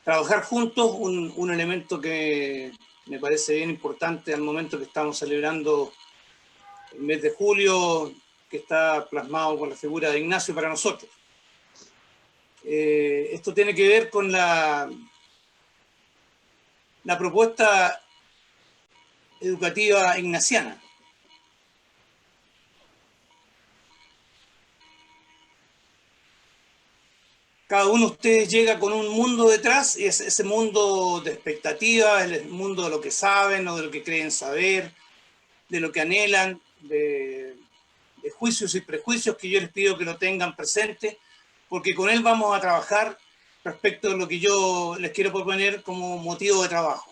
trabajar juntos, un elemento que me parece bien importante al momento que estamos celebrando el mes de julio, que está plasmado con la figura de Ignacio para nosotros. Esto tiene que ver con la propuesta educativa ignaciana. Cada uno de ustedes llega con un mundo detrás, y es ese mundo de expectativas, el mundo de lo que saben o de lo que creen saber, de lo que anhelan, de juicios y prejuicios que yo les pido que lo tengan presente, porque con él vamos a trabajar respecto de lo que yo les quiero proponer como motivo de trabajo.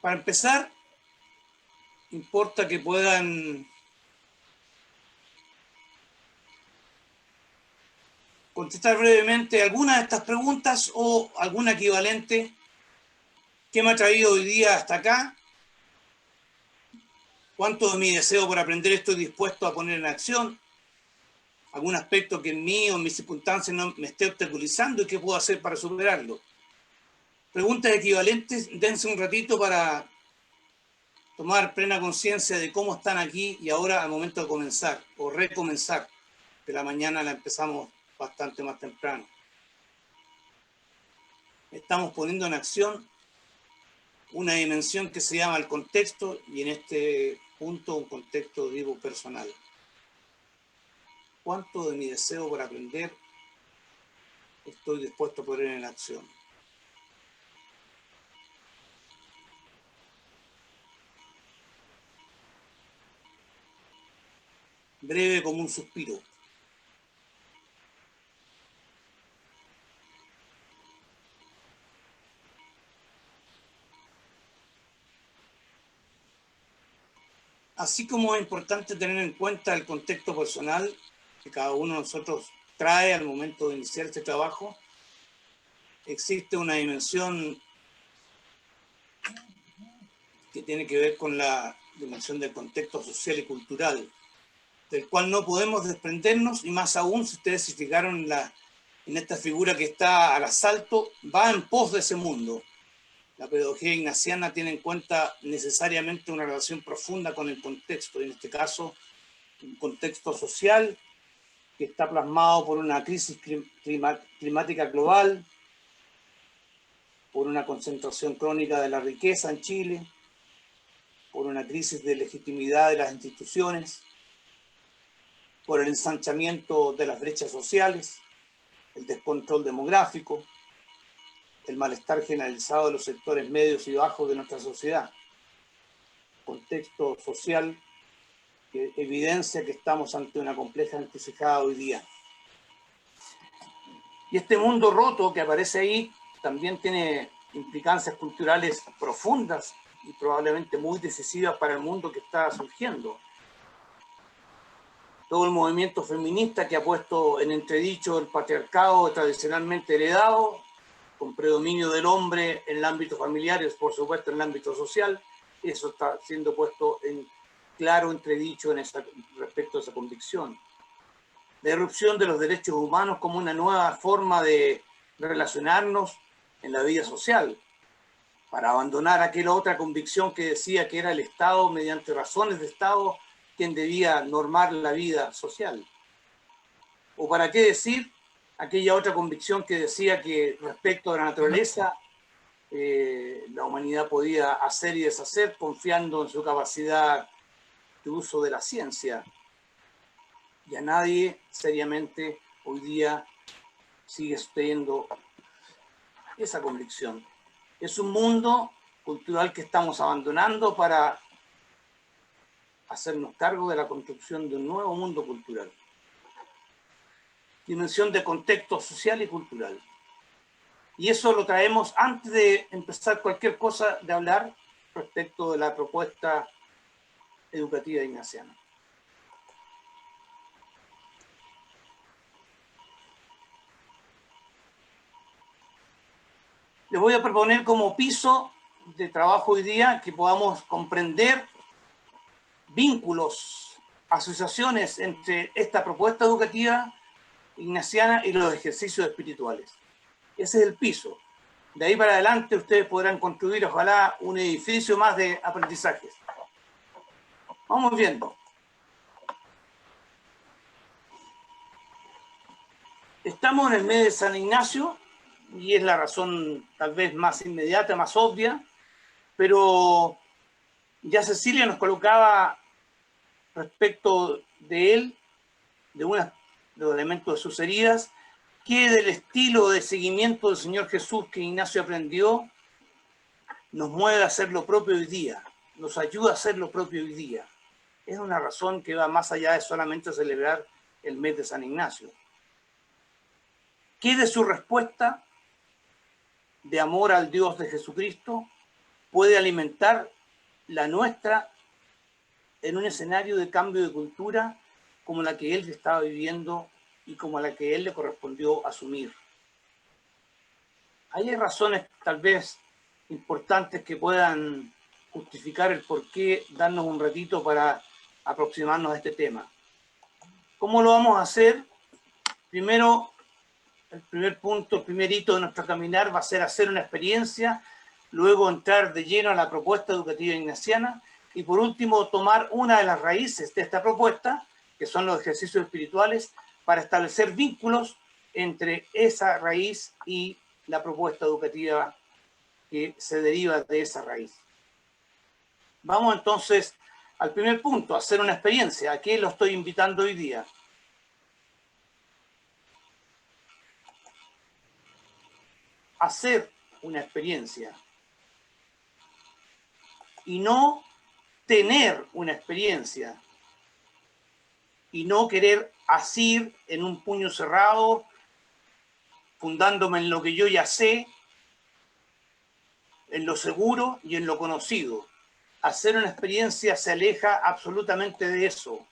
Para empezar, importa que puedan contestar brevemente alguna de estas preguntas o alguna equivalente. ¿Qué me ha traído hoy día hasta acá? ¿Cuánto de mi deseo por aprender estoy dispuesto a poner en acción? ¿Algún aspecto que en mí o en mis circunstancias no me esté obstaculizando y qué puedo hacer para superarlo? Preguntas equivalentes, dense un ratito para tomar plena conciencia de cómo están aquí y ahora al momento de comenzar o recomenzar, que la mañana la empezamos bastante más temprano. Estamos poniendo en acción una dimensión que se llama el contexto, y en este punto un contexto, digo, personal. ¿Cuánto de mi deseo por aprender estoy dispuesto a poner en acción? Breve como un suspiro. Así como es importante tener en cuenta el contexto personal que cada uno de nosotros trae al momento de iniciar este trabajo, existe una dimensión que tiene que ver con la dimensión del contexto social y cultural, del cual no podemos desprendernos, y más aún si ustedes se fijaron en esta figura que está al asalto, va en pos de ese mundo. La pedagogía ignaciana tiene en cuenta necesariamente una relación profunda con el contexto, y en este caso un contexto social que está plasmado por una crisis climática global, por una concentración crónica de la riqueza en Chile, por una crisis de legitimidad de las instituciones, por el ensanchamiento de las brechas sociales, el descontrol demográfico, el malestar generalizado de los sectores medios y bajos de nuestra sociedad. Contexto social que evidencia que estamos ante una compleja encrucijada hoy día. Y este mundo roto que aparece ahí también tiene implicancias culturales profundas y probablemente muy decisivas para el mundo que está surgiendo. Todo el movimiento feminista que ha puesto en entredicho el patriarcado tradicionalmente heredado, con predominio del hombre en el ámbito familiar y por supuesto en el ámbito social, eso está siendo puesto en claro entredicho respecto a esa convicción. La irrupción de los derechos humanos como una nueva forma de relacionarnos en la vida social, para abandonar aquella otra convicción que decía que era el Estado, mediante razones de Estado, quien debía normar la vida social. O para qué decir aquella otra convicción que decía que respecto a la naturaleza, la humanidad podía hacer y deshacer confiando en su capacidad de uso de la ciencia. Y a nadie seriamente hoy día sigue sosteniendo esa convicción. Es un mundo cultural que estamos abandonando para hacernos cargo de la construcción de un nuevo mundo cultural. Dimensión de contexto social y cultural. Y eso lo traemos antes de empezar cualquier cosa de hablar respecto de la propuesta educativa ignaciana. Les voy a proponer como piso de trabajo hoy día que podamos comprender vínculos, asociaciones entre esta propuesta educativa ignaciana y los ejercicios espirituales. Ese es el piso. De ahí para adelante ustedes podrán construir, ojalá, un edificio más de aprendizajes. Vamos viendo. Estamos en el mes de San Ignacio y es la razón tal vez más inmediata, más obvia, pero ya Cecilia nos colocaba respecto de él, de los elementos de sus heridas, que del estilo de seguimiento del Señor Jesús que Ignacio aprendió, nos mueve a hacer lo propio hoy día, nos ayuda a hacer lo propio hoy día. Es una razón que va más allá de solamente celebrar el mes de San Ignacio. ¿Qué de su respuesta de amor al Dios de Jesucristo puede alimentar la nuestra en un escenario de cambio de cultura como la que él estaba viviendo y como la que él le correspondió asumir? Hay razones tal vez importantes que puedan justificar el por qué darnos un ratito para aproximarnos a este tema. ¿Cómo lo vamos a hacer? Primero, el primer punto, el primer hito de nuestro caminar va a ser hacer una experiencia, luego entrar de lleno a la propuesta educativa ignaciana y por último tomar una de las raíces de esta propuesta, que son los ejercicios espirituales, para establecer vínculos entre esa raíz y la propuesta educativa que se deriva de esa raíz. Vamos entonces al primer punto, hacer una experiencia. ¿A qué lo estoy invitando hoy día? Hacer una experiencia y no tener una experiencia y no querer asir en un puño cerrado, fundándome en lo que yo ya sé, en lo seguro y en lo conocido. Hacer una experiencia se aleja absolutamente de eso.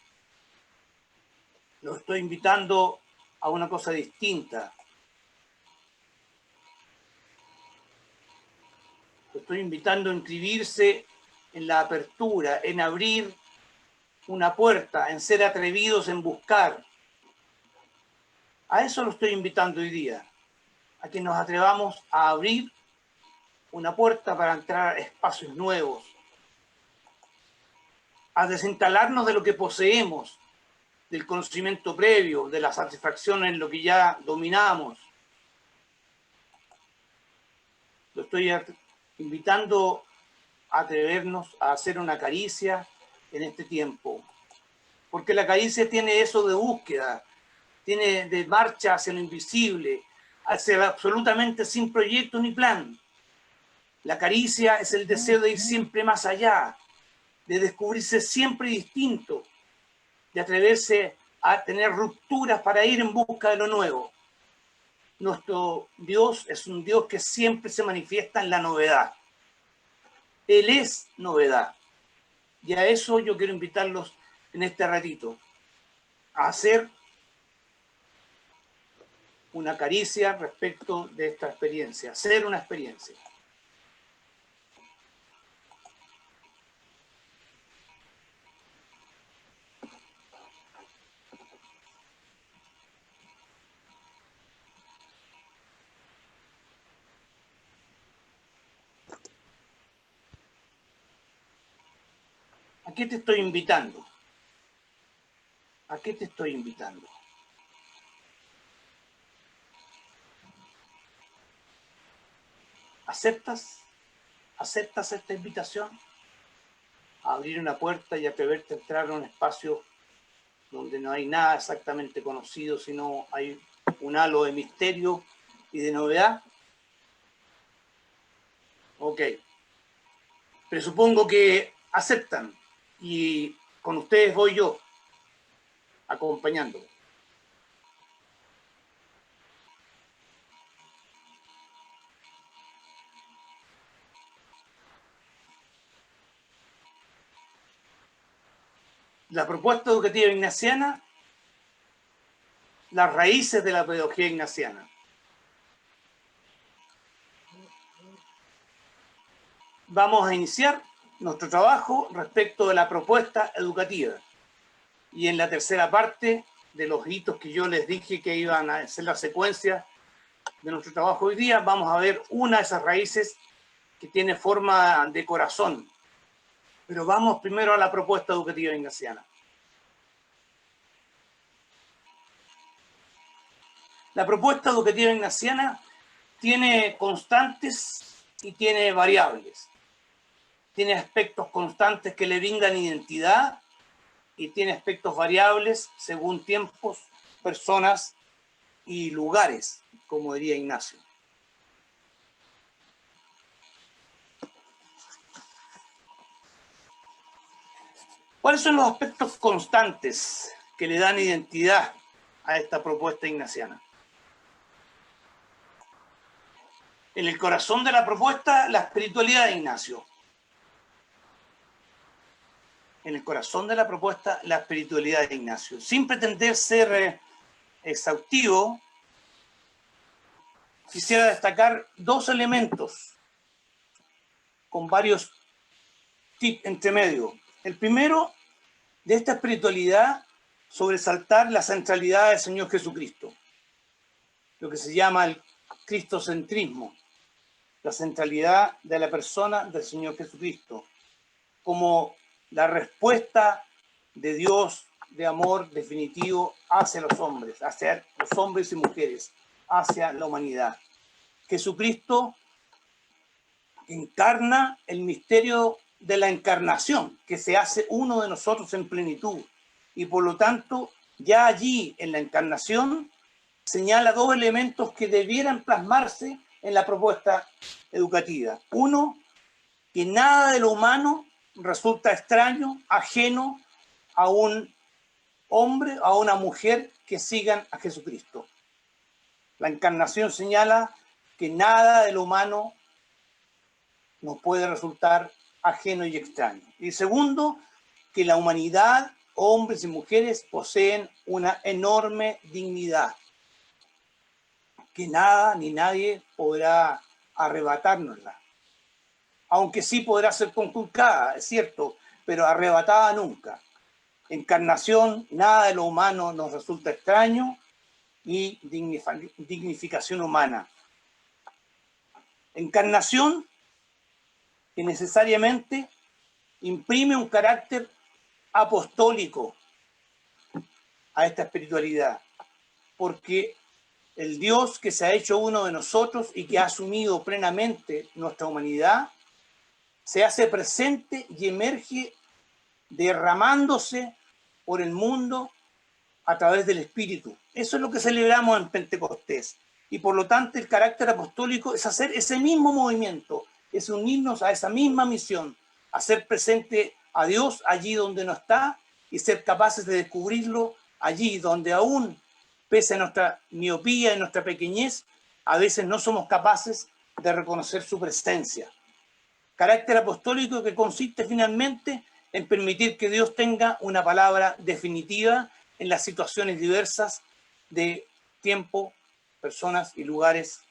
Lo estoy invitando a una cosa distinta. Lo estoy invitando a inscribirse en la apertura, en abrir una puerta, en ser atrevidos, en buscar. A eso lo estoy invitando hoy día, a que nos atrevamos a abrir una puerta para entrar a espacios nuevos, a desinstalarnos de lo que poseemos, del conocimiento previo, de la satisfacción en lo que ya dominamos. Lo estoy invitando a atrevernos a hacer una caricia en este tiempo, porque la caricia tiene eso de búsqueda, tiene de marcha hacia lo invisible, hacia absolutamente sin proyecto ni plan. La caricia es el deseo de ir siempre más allá, de descubrirse siempre distinto, de atreverse a tener rupturas para ir en busca de lo nuevo. Nuestro Dios es un Dios que siempre se manifiesta en la novedad. Él es novedad. Y a eso yo quiero invitarlos en este ratito, a hacer una caricia respecto de esta experiencia, hacer una experiencia. ¿A qué te estoy invitando? ¿A qué te estoy invitando? ¿Aceptas? ¿Aceptas esta invitación? A abrir una puerta y atreverte a entrar a un espacio donde no hay nada exactamente conocido, sino hay un halo de misterio y de novedad. Ok. Presupongo que aceptan y con ustedes voy yo, acompañando. La propuesta educativa ignaciana, las raíces de la pedagogía ignaciana. vamos a iniciar nuestro trabajo respecto de la propuesta educativa. Y en la tercera parte de los hitos que yo les dije que iban a ser la secuencia de nuestro trabajo hoy día, vamos a ver una de esas raíces que tiene forma de corazón. Pero vamos primero a la propuesta educativa ignaciana. La propuesta educativa ignaciana tiene constantes y tiene variables. Tiene aspectos constantes que le brindan identidad y tiene aspectos variables según tiempos, personas y lugares, como diría Ignacio. ¿Cuáles son los aspectos constantes que le dan identidad a esta propuesta ignaciana? En el corazón de la propuesta, la espiritualidad de Ignacio. En el corazón de la propuesta, la espiritualidad de Ignacio. Sin pretender ser exhaustivo, quisiera destacar dos elementos con varios tips entre medio. El primero, de esta espiritualidad, sobresaltar la centralidad del Señor Jesucristo, lo que se llama el cristocentrismo, la centralidad de la persona del Señor Jesucristo, como la respuesta de Dios de amor definitivo hacia los hombres y mujeres, hacia la humanidad. Jesucristo encarna el misterio de la encarnación, que se hace uno de nosotros en plenitud, y por lo tanto, ya allí en la encarnación, señala dos elementos que debieran plasmarse en la propuesta educativa. Uno, que nada de lo humano resulta extraño, ajeno a un hombre, a una mujer que sigan a Jesucristo. La encarnación señala que nada de lo humano nos puede resultar ajeno y extraño. Y segundo, que la humanidad, hombres y mujeres, poseen una enorme dignidad, que nada ni nadie podrá arrebatárnosla. Aunque sí podrá ser conculcada, es cierto, pero arrebatada nunca. Encarnación, nada de lo humano nos resulta extraño, y dignificación humana. Encarnación que necesariamente imprime un carácter apostólico a esta espiritualidad, porque el Dios que se ha hecho uno de nosotros y que ha asumido plenamente nuestra humanidad, se hace presente y emerge derramándose por el mundo a través del Espíritu. Eso es lo que celebramos en Pentecostés. Y por lo tanto el carácter apostólico es hacer ese mismo movimiento, es unirnos a esa misma misión, hacer presente a Dios allí donde no está y ser capaces de descubrirlo allí donde aún, pese a nuestra miopía y nuestra pequeñez, a veces no somos capaces de reconocer su presencia. Carácter apostólico que consiste finalmente en permitir que Dios tenga una palabra definitiva en las situaciones diversas de tiempo, personas y lugares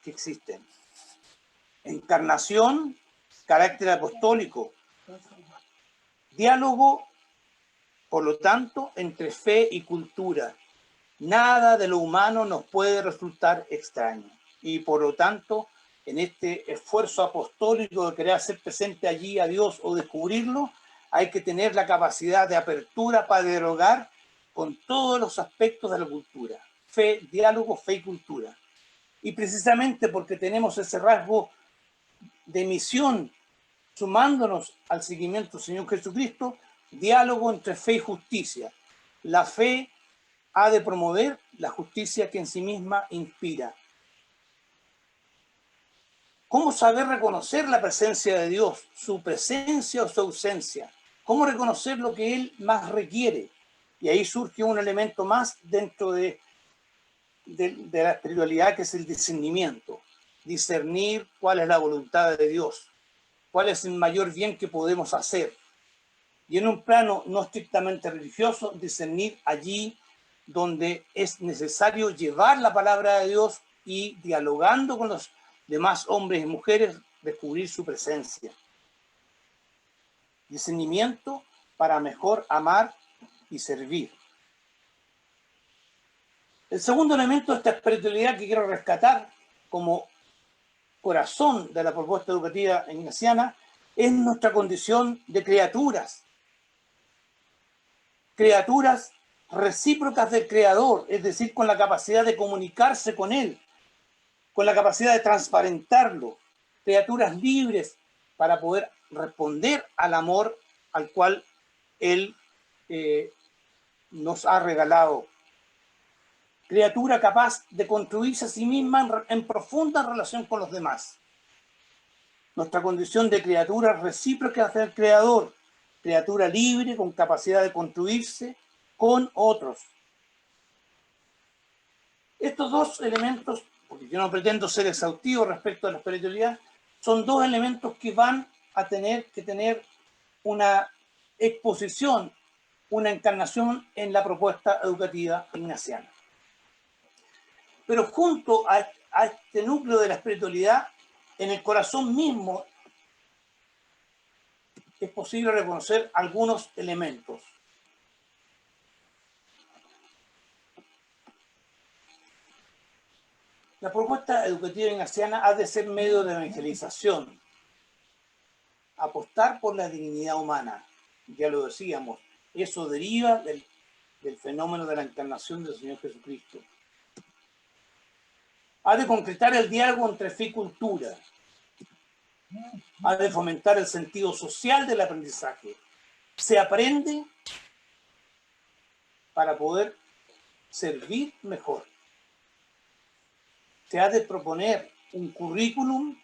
que existen. Encarnación, carácter apostólico, diálogo, por lo tanto, entre fe y cultura. Nada de lo humano nos puede resultar extraño. Y por lo tanto, en este esfuerzo apostólico de querer hacer presente allí a Dios o descubrirlo, hay que tener la capacidad de apertura para dialogar con todos los aspectos de la cultura. Fe, diálogo, fe y cultura. Y precisamente porque tenemos ese rasgo de misión, sumándonos al seguimiento del Señor Jesucristo, diálogo entre fe y justicia. La fe ha de promover la justicia que en sí misma inspira. ¿Cómo saber reconocer la presencia de Dios, su presencia o su ausencia? ¿Cómo reconocer lo que Él más requiere? Y ahí surge un elemento más dentro de la espiritualidad, que es el discernimiento. Discernir cuál es la voluntad de Dios, cuál es el mayor bien que podemos hacer. Y en un plano no estrictamente religioso, discernir allí donde es necesario llevar la palabra de Dios y dialogando con los demás hombres y mujeres, descubrir su presencia. Discernimiento para mejor amar y servir. El segundo elemento de esta espiritualidad que quiero rescatar como corazón de la propuesta educativa ignaciana es nuestra condición de criaturas. Criaturas recíprocas del Creador, es decir, con la capacidad de comunicarse con Él, con la capacidad de transparentarlo. Criaturas libres para poder responder al amor al cual Él nos ha regalado. Criatura capaz de construirse a sí misma en profunda relación con los demás. Nuestra condición de criatura recíproca hacia el Creador, criatura libre con capacidad de construirse con otros. Estos dos elementos, porque yo no pretendo ser exhaustivo respecto a la espiritualidad, son dos elementos que van a tener que tener una exposición, una encarnación en la propuesta educativa ignaciana. Pero junto a este núcleo de la espiritualidad, en el corazón mismo es posible reconocer algunos elementos. La propuesta educativa ignaciana ha de ser medio de evangelización, apostar por la dignidad humana, ya lo decíamos, eso deriva del fenómeno de la encarnación del Señor Jesucristo. Ha de concretar el diálogo entre fe y cultura, ha de fomentar el sentido social del aprendizaje. Se aprende para poder servir mejor. Se ha de proponer un currículum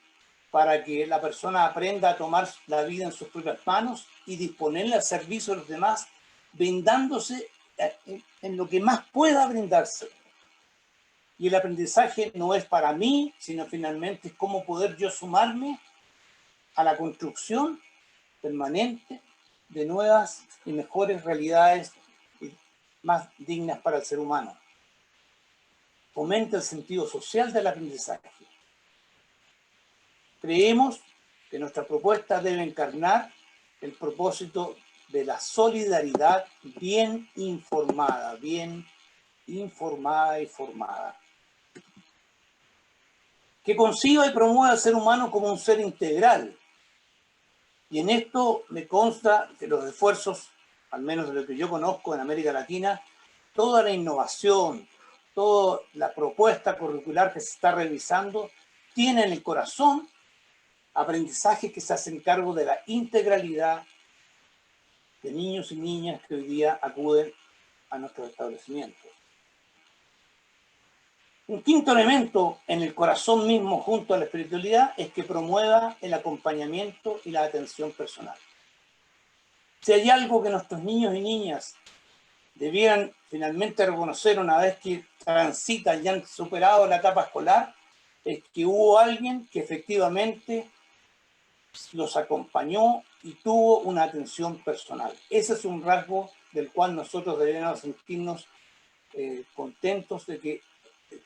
para que la persona aprenda a tomar la vida en sus propias manos y disponerla al servicio de los demás, brindándose en lo que más pueda brindarse. Y el aprendizaje no es para mí, sino finalmente es cómo poder yo sumarme a la construcción permanente de nuevas y mejores realidades más dignas para el ser humano. Fomenta el sentido social del aprendizaje. Creemos que nuestra propuesta debe encarnar el propósito de la solidaridad bien informada y formada. Que conciba y promueva al ser humano como un ser integral. Y en esto me consta que los esfuerzos, al menos de lo que yo conozco en América Latina, toda la innovación, toda la propuesta curricular que se está revisando, tiene en el corazón aprendizajes que se hacen cargo de la integralidad de niños y niñas que hoy día acuden a nuestros establecimientos. Un quinto elemento en el corazón mismo junto a la espiritualidad es que promueva el acompañamiento y la atención personal. Si hay algo que nuestros niños y niñas debieran finalmente reconocer una vez que transitan y han superado la etapa escolar, es que hubo alguien que efectivamente los acompañó y tuvo una atención personal. Ese es un rasgo del cual nosotros deberíamos sentirnos contentos de que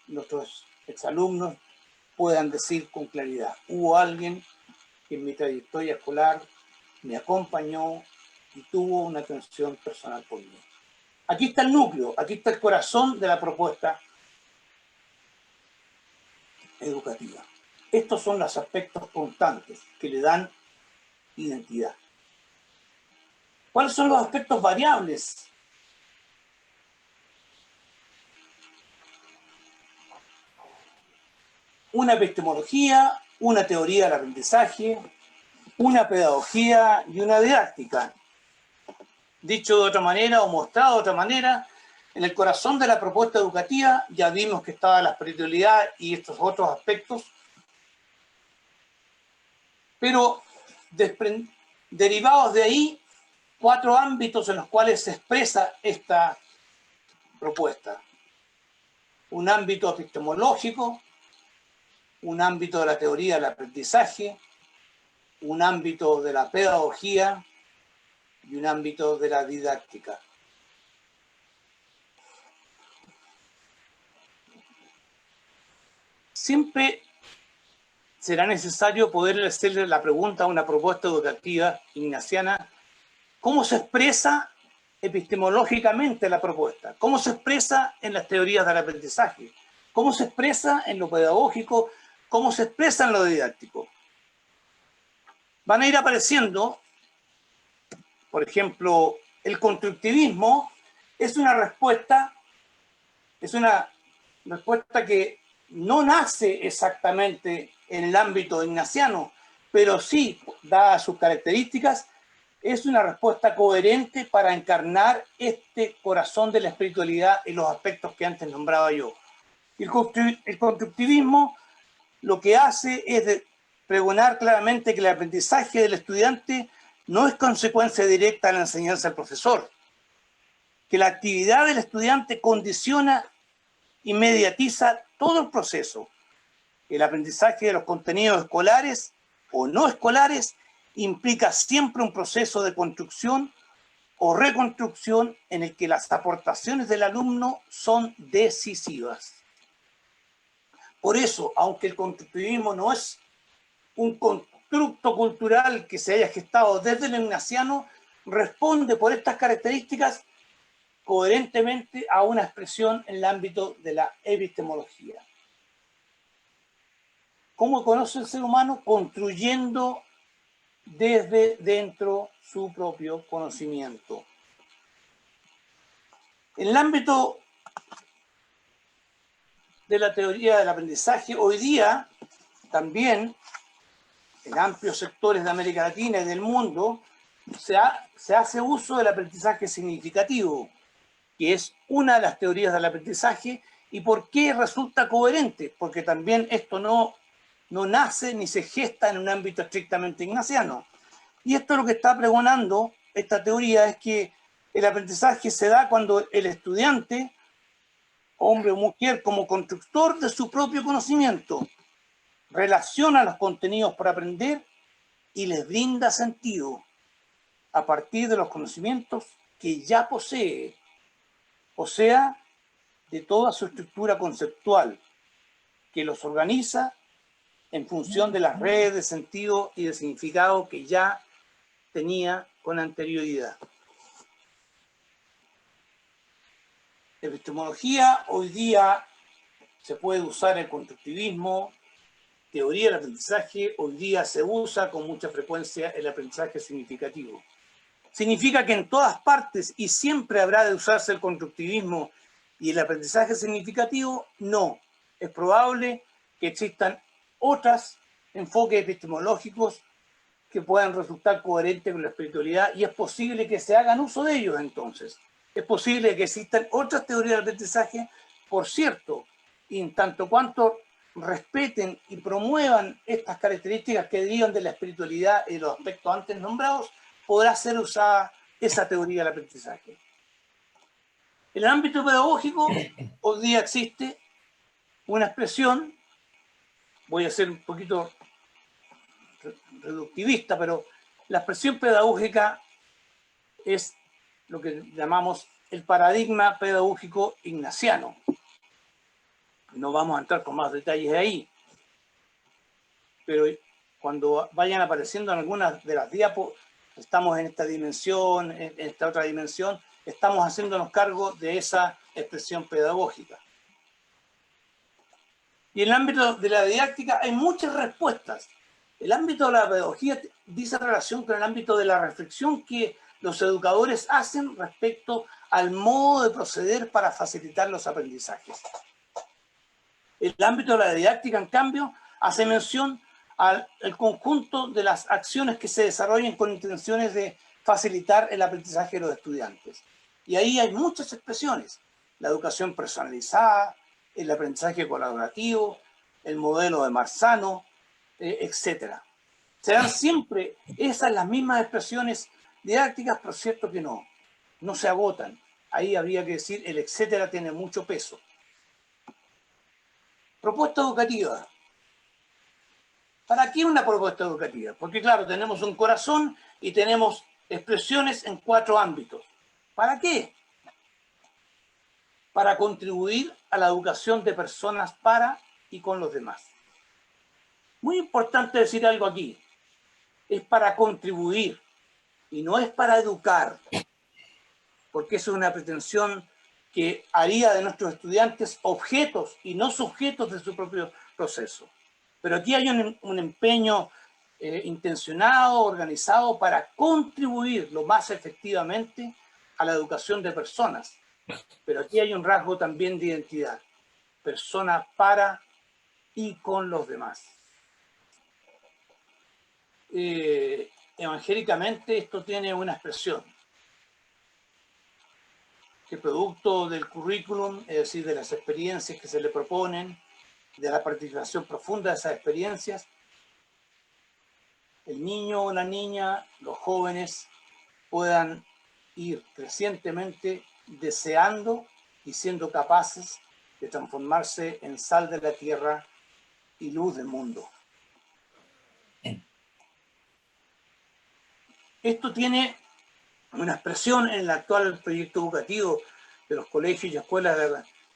nuestros exalumnos puedan decir con claridad: hubo alguien que en mi trayectoria escolar me acompañó y tuvo una atención personal por mí. Aquí está el núcleo, aquí está el corazón de la propuesta educativa. Estos son los aspectos constantes que le dan identidad. ¿Cuáles son los aspectos variables? Una epistemología, una teoría del aprendizaje, una pedagogía y una didáctica. Dicho de otra manera o mostrado de otra manera, en el corazón de la propuesta educativa ya vimos que estaba la espiritualidad y estos otros aspectos, pero derivados de ahí, 4 ámbitos en los cuales se expresa esta propuesta. Un ámbito epistemológico, un ámbito de la teoría del aprendizaje, un ámbito de la pedagogía y un ámbito de la didáctica. Siempre será necesario poder hacerle la pregunta a una propuesta educativa ignaciana: ¿cómo se expresa epistemológicamente la propuesta? ¿Cómo se expresa en las teorías del aprendizaje? ¿Cómo se expresa en lo pedagógico? ¿Cómo se expresa en lo didáctico? Van a ir apareciendo, por ejemplo, el constructivismo es una respuesta que no nace exactamente en el ámbito ignaciano, pero sí, dadas sus características, es una respuesta coherente para encarnar este corazón de la espiritualidad en los aspectos que antes nombraba yo. El constructivismo lo que hace es pregonar claramente que el aprendizaje del estudiante no es consecuencia directa de la enseñanza del profesor, que la actividad del estudiante condiciona y mediatiza todo el proceso. El aprendizaje de los contenidos escolares o no escolares implica siempre un proceso de construcción o reconstrucción en el que las aportaciones del alumno son decisivas. Por eso, aunque el constructivismo no es un constructo cultural que se haya gestado desde el ignaciano, responde por estas características coherentemente a una expresión en el ámbito de la epistemología. ¿Cómo conoce el ser humano? Construyendo desde dentro su propio conocimiento. En el ámbito de la teoría del aprendizaje, hoy día también en amplios sectores de América Latina y del mundo se hace uso del aprendizaje significativo, que es una de las teorías del aprendizaje. ¿Y por qué resulta coherente? Porque también esto no nace ni se gesta en un ámbito estrictamente ignaciano. Y esto lo que está pregonando esta teoría es que el aprendizaje se da cuando el estudiante, hombre o mujer, como constructor de su propio conocimiento, relaciona los contenidos por aprender y les brinda sentido a partir de los conocimientos que ya posee, o sea, de toda su estructura conceptual, que los organiza en función de las redes de sentido y de significado que ya tenía con anterioridad. Epistemología, hoy día se puede usar el constructivismo, teoría del aprendizaje, hoy día se usa con mucha frecuencia el aprendizaje significativo. ¿Significa que en todas partes y siempre habrá de usarse el constructivismo y el aprendizaje significativo? No. Es probable que existan otros enfoques epistemológicos que puedan resultar coherentes con la espiritualidad, y es posible que se hagan uso de ellos entonces. Es posible que existan otras teorías del aprendizaje, por cierto, y en tanto cuanto respeten y promuevan estas características que derivan de la espiritualidad y de los aspectos antes nombrados, podrá ser usada esa teoría del aprendizaje. En el ámbito pedagógico, hoy día existe una expresión, voy a ser un poquito reductivista, pero la expresión pedagógica es lo que llamamos el paradigma pedagógico ignaciano. No vamos a entrar con más detalles ahí, pero cuando vayan apareciendo en algunas de las diapos, estamos en esta dimensión, en esta otra dimensión, estamos haciéndonos cargo de esa expresión pedagógica. Y en el ámbito de la didáctica hay muchas respuestas. El ámbito de la pedagogía dice relación con el ámbito de la reflexión que los educadores hacen respecto al modo de proceder para facilitar los aprendizajes. El ámbito de la didáctica, en cambio, hace mención al conjunto de las acciones que se desarrollan con intenciones de facilitar el aprendizaje de los estudiantes. Y ahí hay muchas expresiones: la educación personalizada, el aprendizaje colaborativo, el modelo de Marzano, etc. Serán siempre esas las mismas expresiones didácticas, pero es cierto que no se agotan. Ahí habría que decir, el etcétera tiene mucho peso. Propuesta educativa. ¿Para qué una propuesta educativa? Porque claro, tenemos un corazón y tenemos expresiones en 4 ámbitos. ¿Para qué? Para contribuir a la educación de personas para y con los demás. Muy importante decir algo aquí. Es para contribuir y no es para educar, porque eso es una pretensión que haría de nuestros estudiantes objetos y no sujetos de su propio proceso. Pero aquí hay un empeño intencionado, organizado para contribuir lo más efectivamente a la educación de personas. Pero aquí hay un rasgo también de identidad. Persona para y con los demás. Evangélicamente esto tiene una expresión que producto del currículum, es decir, de las experiencias que se le proponen, de la participación profunda de esas experiencias, el niño o la niña, los jóvenes, puedan ir crecientemente deseando y siendo capaces de transformarse en sal de la tierra y luz del mundo. Esto tiene una expresión en el actual proyecto educativo de los colegios y escuelas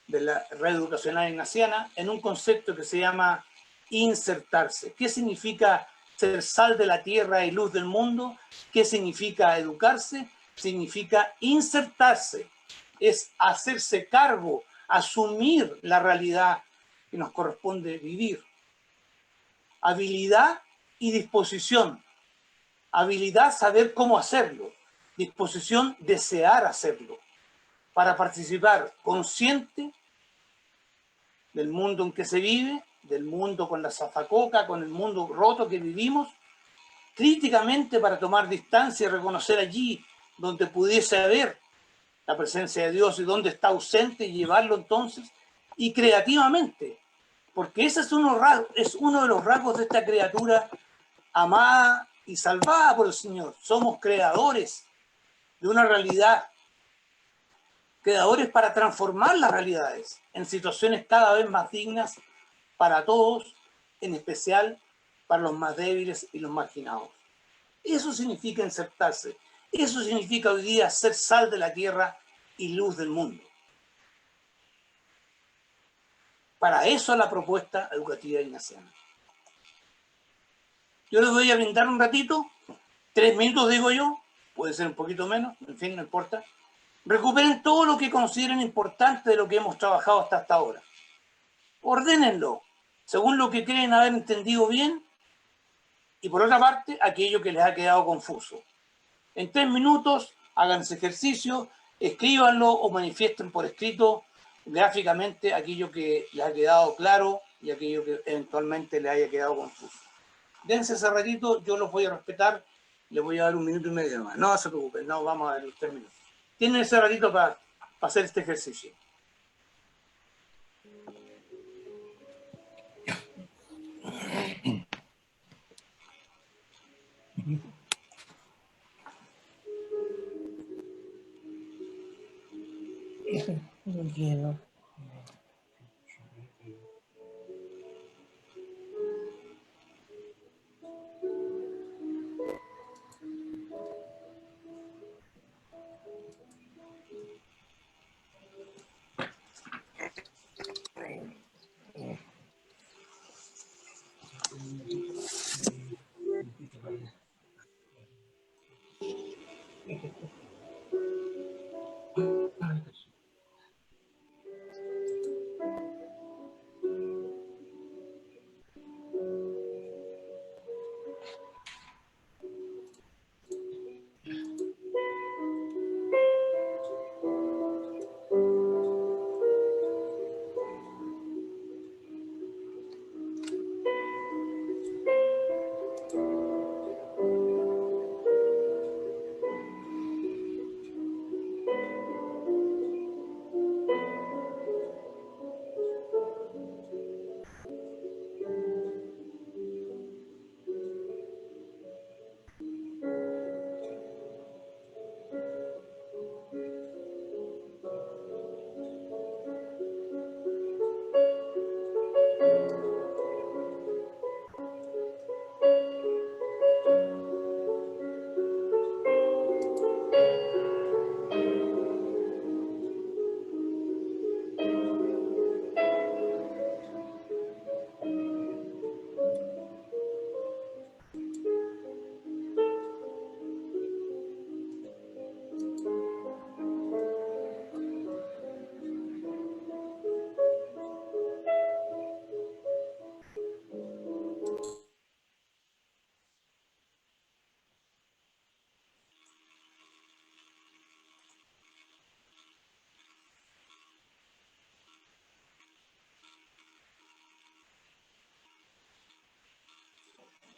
de la red educacional ignaciana en un concepto que se llama insertarse. ¿Qué significa ser sal de la tierra y luz del mundo? ¿Qué significa educarse? Significa insertarse, es hacerse cargo, asumir la realidad que nos corresponde vivir. Habilidad y disposición. Habilidad, saber cómo hacerlo. Disposición, desear hacerlo. Para participar consciente del mundo en que se vive, del mundo con la zafacoca, con el mundo roto que vivimos, críticamente para tomar distancia y reconocer allí donde pudiese haber la presencia de Dios y donde está ausente y llevarlo entonces, y creativamente, porque ese es uno de los rasgos de esta criatura amada y salvada por el Señor. Somos creadores de una realidad, creadores para transformar las realidades en situaciones cada vez más dignas para todos, en especial para los más débiles y los marginados. Eso significa insertarse. Eso significa hoy día ser sal de la tierra y luz del mundo. Para eso la propuesta educativa ignaciana. Yo les voy a brindar un ratito, 3 minutos digo yo, puede ser un poquito menos, en fin, no importa. Recuperen todo lo que consideren importante de lo que hemos trabajado hasta ahora. Ordénenlo, según lo que creen haber entendido bien, y por otra parte, aquello que les ha quedado confuso. En 3 minutos, hagan ese ejercicio, escríbanlo o manifiesten por escrito gráficamente aquello que les ha quedado claro y aquello que eventualmente les haya quedado confuso. Dense ese ratito, yo los voy a respetar, les voy a dar 1 minuto y medio más. No se preocupen, no, vamos a ver los 3 minutos. Tienen ese ratito para hacer este ejercicio. No quiero.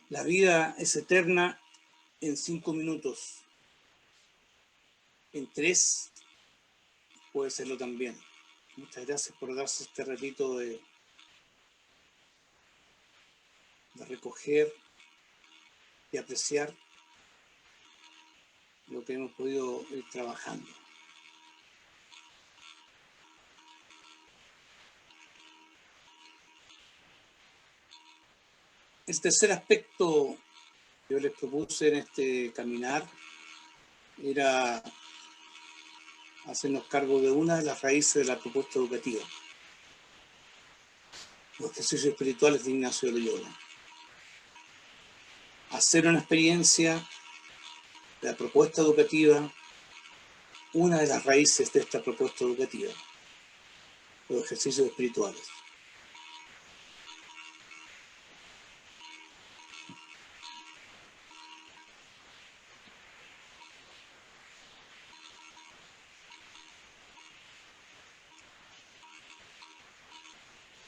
La vida es eterna en 5 minutos. En 3 puede serlo también. Muchas gracias por darse este ratito de recoger y apreciar lo que hemos podido ir trabajando. El tercer aspecto que yo les propuse en este caminar era hacernos cargo de una de las raíces de la propuesta educativa, los ejercicios espirituales de Ignacio de Loyola. Hacer una experiencia de la propuesta educativa, una de las raíces de esta propuesta educativa, los ejercicios espirituales.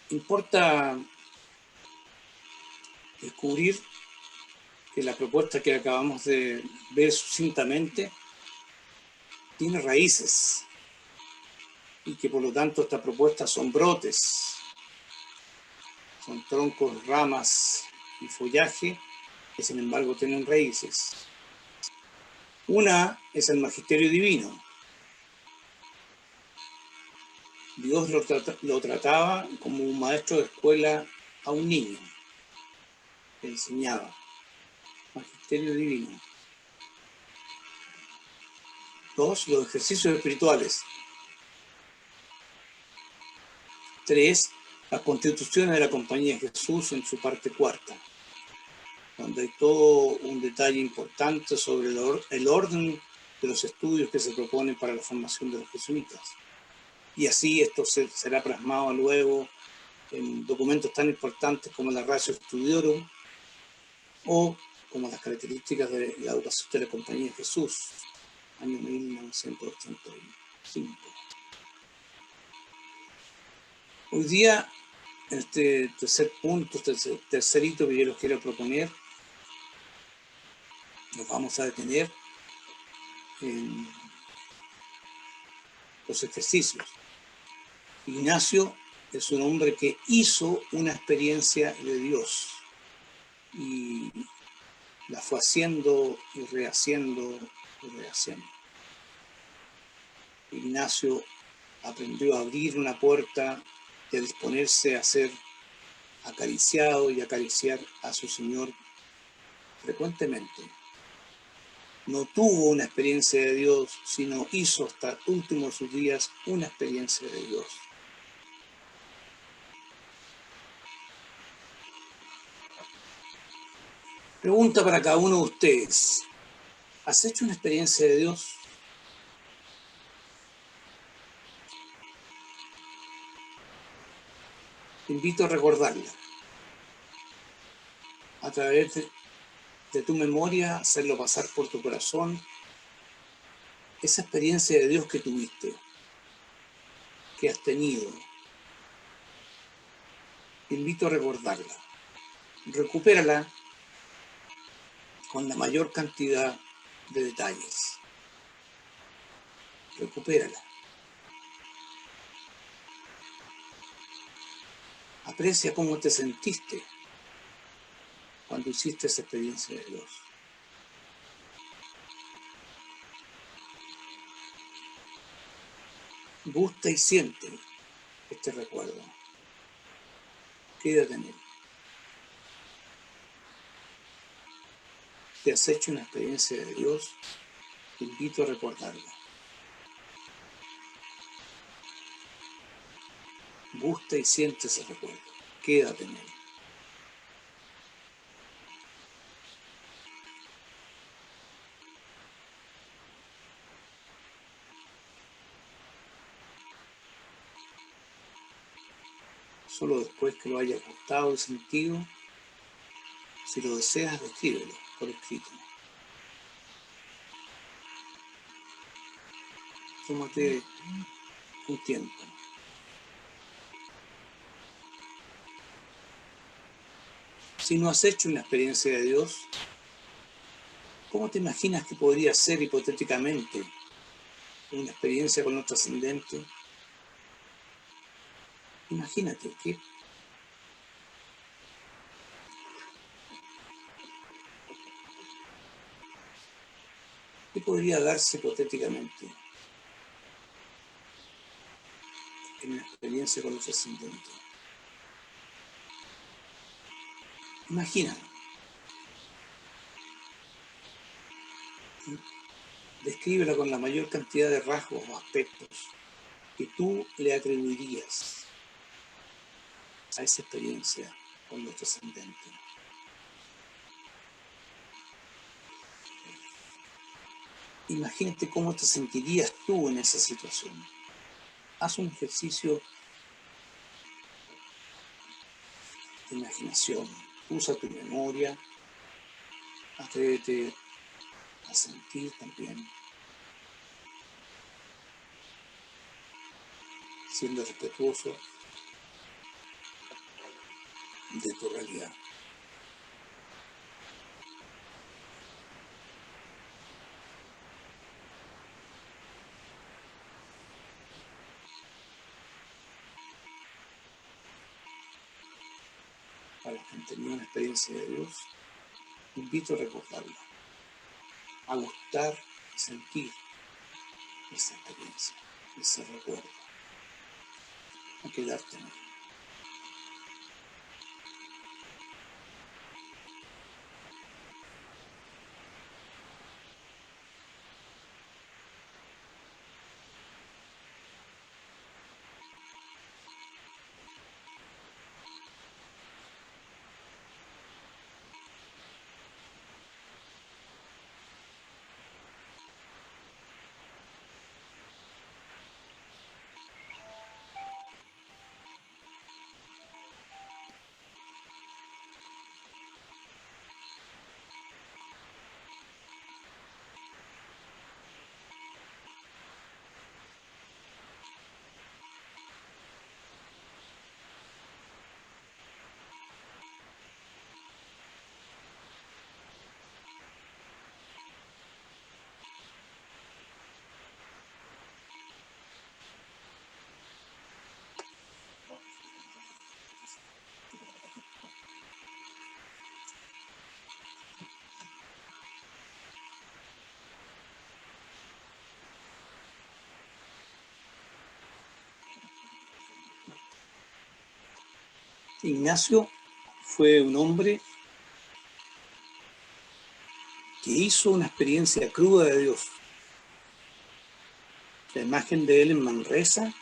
Importa descubrir que la propuesta que acabamos de ver sucintamente tiene raíces y que por lo tanto estas propuestas son brotes, son troncos, ramas y follaje que sin embargo tienen raíces. Una es el magisterio divino. Dios lo trataba como un maestro de escuela a un niño, le enseñaba. Magisterio divino. 2, los ejercicios espirituales. 3, las constituciones de la Compañía de Jesús en su parte cuarta, donde hay todo un detalle importante sobre el orden de los estudios que se proponen para la formación de los jesuitas. Y así esto será plasmado luego en documentos tan importantes como la Ratio Studiorum o como las características de la educación de la Compañía de Jesús, año 1985. Hoy día, este tercer punto, este tercer hito que yo les quiero proponer, nos vamos a detener en los ejercicios. Ignacio es un hombre que hizo una experiencia de Dios y la fue haciendo y rehaciendo y rehaciendo. Ignacio aprendió a abrir una puerta y a disponerse a ser acariciado y acariciar a su Señor frecuentemente. No tuvo una experiencia de Dios, sino hizo hasta el último de sus días una experiencia de Dios. Pregunta para cada uno de ustedes. ¿Has hecho una experiencia de Dios? Te invito a recordarla. A través de tu memoria, hacerlo pasar por tu corazón. Esa experiencia de Dios que tuviste, que has tenido. Te invito a recordarla. Recupérala con la mayor cantidad de detalles. Recupérala. Aprecia cómo te sentiste cuando hiciste esa experiencia de Dios. Gusta y siente este recuerdo. Quédate en él. ¿Te has hecho una experiencia de Dios? Te invito a recordarla. Gusta y siente ese recuerdo. Quédate en él. Solo después que lo hayas gustado y sentido, si lo deseas, escríbelo por escrito. Tómate un tiempo. Si no has hecho una experiencia de Dios, ¿cómo te imaginas que podría ser hipotéticamente una experiencia con lo trascendente? Imagínate ¿qué podría darse hipotéticamente en una experiencia con lo trascendente? Imagina. Descríbela con la mayor cantidad de rasgos o aspectos que tú le atribuirías a esa experiencia con lo trascendente. Imagínate cómo te sentirías tú en esa situación. Haz un ejercicio de imaginación. Usa tu memoria. Atrévete a sentir también, siendo respetuoso de tu realidad. Para los que han tenido una experiencia de Dios, invito a recordarla, a gustar y sentir esa experiencia, ese recuerdo, a quedarte en él. Ignacio fue un hombre que hizo una experiencia cruda de Dios. La imagen de él en Manresa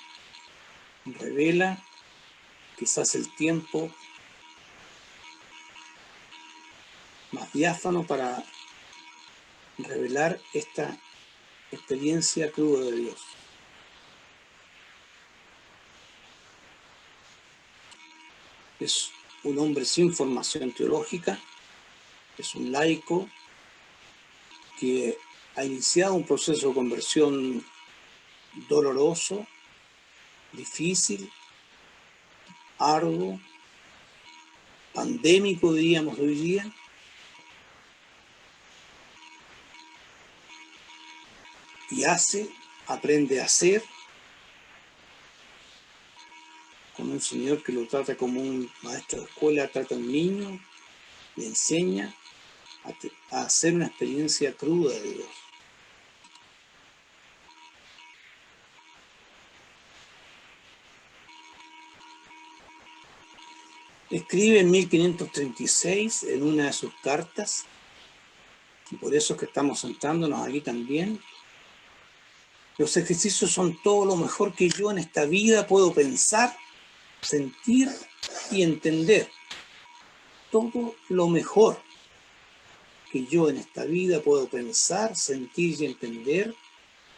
revela quizás el tiempo más diáfano para revelar esta experiencia cruda de Dios. Es un hombre sin formación teológica, es un laico que ha iniciado un proceso de conversión doloroso, difícil, arduo, pandémico, diríamos hoy día. Y aprende a hacer, con un señor que lo trata como un maestro de escuela, trata a un niño, le enseña a hacer una experiencia cruda de Dios. Escribe en 1536 en una de sus cartas, y por eso es que estamos sentándonos aquí también: los ejercicios son todo lo mejor que yo en esta vida puedo pensar, sentir y entender. Todo lo mejor que yo en esta vida puedo pensar, sentir y entender,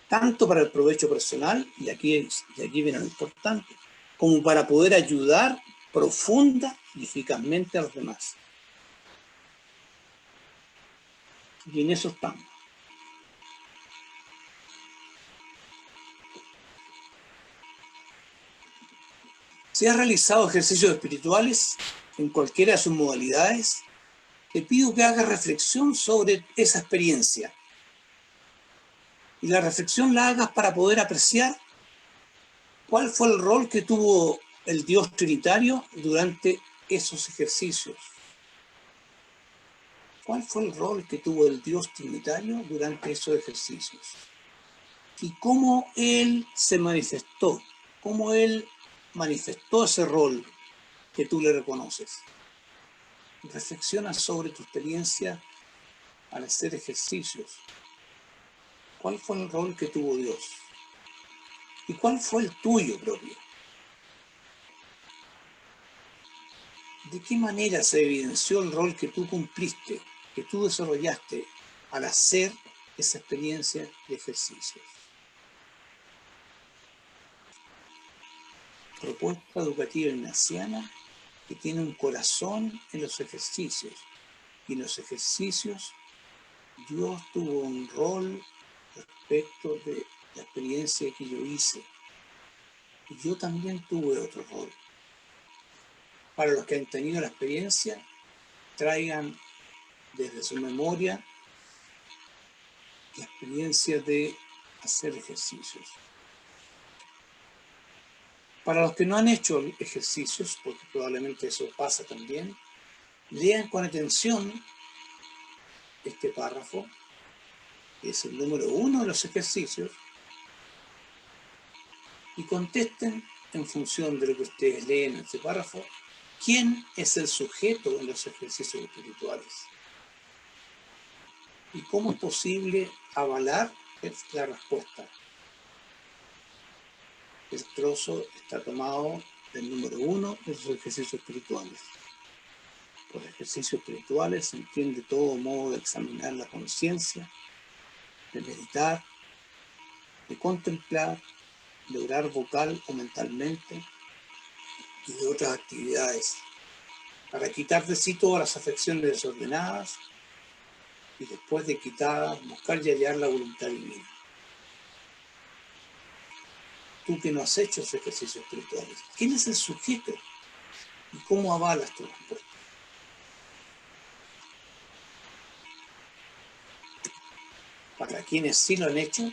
tanto para el provecho personal, y aquí viene lo importante, como para poder ayudar profunda y eficazmente a los demás. Y en eso estamos. Si has realizado ejercicios espirituales, en cualquiera de sus modalidades, te pido que hagas reflexión sobre esa experiencia. Y la reflexión la hagas para poder apreciar cuál fue el rol que tuvo el Dios Trinitario durante esos ejercicios. ¿Cuál fue el rol que tuvo el Dios Trinitario durante esos ejercicios? Y cómo Él se manifestó, cómo Él manifestó ese rol que tú le reconoces. Reflexiona sobre tu experiencia al hacer ejercicios. ¿Cuál fue el rol que tuvo Dios? ¿Y cuál fue el tuyo propio? ¿De qué manera se evidenció el rol que tú cumpliste, que tú desarrollaste al hacer esa experiencia de ejercicios? Propuesta educativa ignaciana que tiene un corazón en los ejercicios. Y en los ejercicios Dios tuvo un rol respecto de la experiencia que yo hice. Y yo también tuve otro rol. Para los que han tenido la experiencia, traigan desde su memoria la experiencia de hacer ejercicios. Para los que no han hecho ejercicios, porque probablemente eso pasa también, lean con atención este párrafo, que es el número 1 de los ejercicios, y contesten en función de lo que ustedes leen en este párrafo, ¿quién es el sujeto en los ejercicios espirituales? ¿Y cómo es posible avalar la respuesta? El trozo está tomado del número 1 de los ejercicios espirituales. Por ejercicios espirituales se entiende todo modo de examinar la conciencia, de meditar, de contemplar, de orar vocal o mentalmente y de otras actividades, para quitar de sí todas las afecciones desordenadas y después de quitadas buscar y hallar la voluntad divina. Tú que no has hecho esos ejercicios espirituales, ¿quién es el sujeto y cómo avalas tu respuesta? Para quienes sí lo han hecho,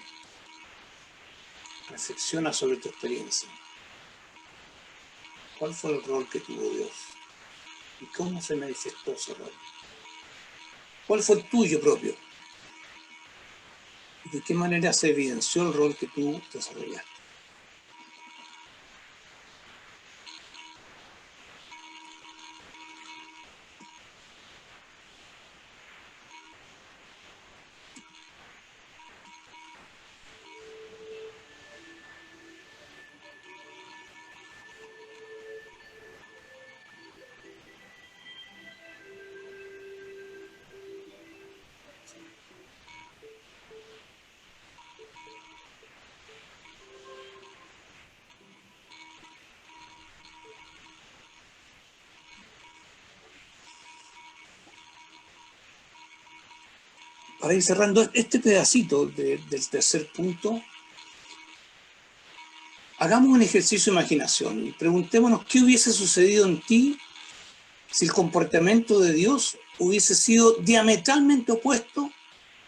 reflexiona sobre tu experiencia. ¿Cuál fue el rol que tuvo Dios? ¿Y cómo se manifestó ese rol? ¿Cuál fue el tuyo propio? ¿Y de qué manera se evidenció el rol que tú desarrollaste? Para ir cerrando este pedacito del tercer punto, hagamos un ejercicio de imaginación y preguntémonos qué hubiese sucedido en ti si el comportamiento de Dios hubiese sido diametralmente opuesto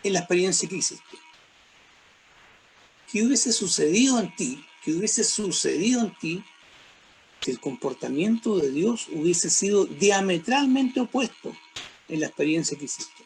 en la experiencia que hiciste. ¿Qué hubiese sucedido en ti? ¿Qué hubiese sucedido en ti si el comportamiento de Dios hubiese sido diametralmente opuesto en la experiencia que hiciste?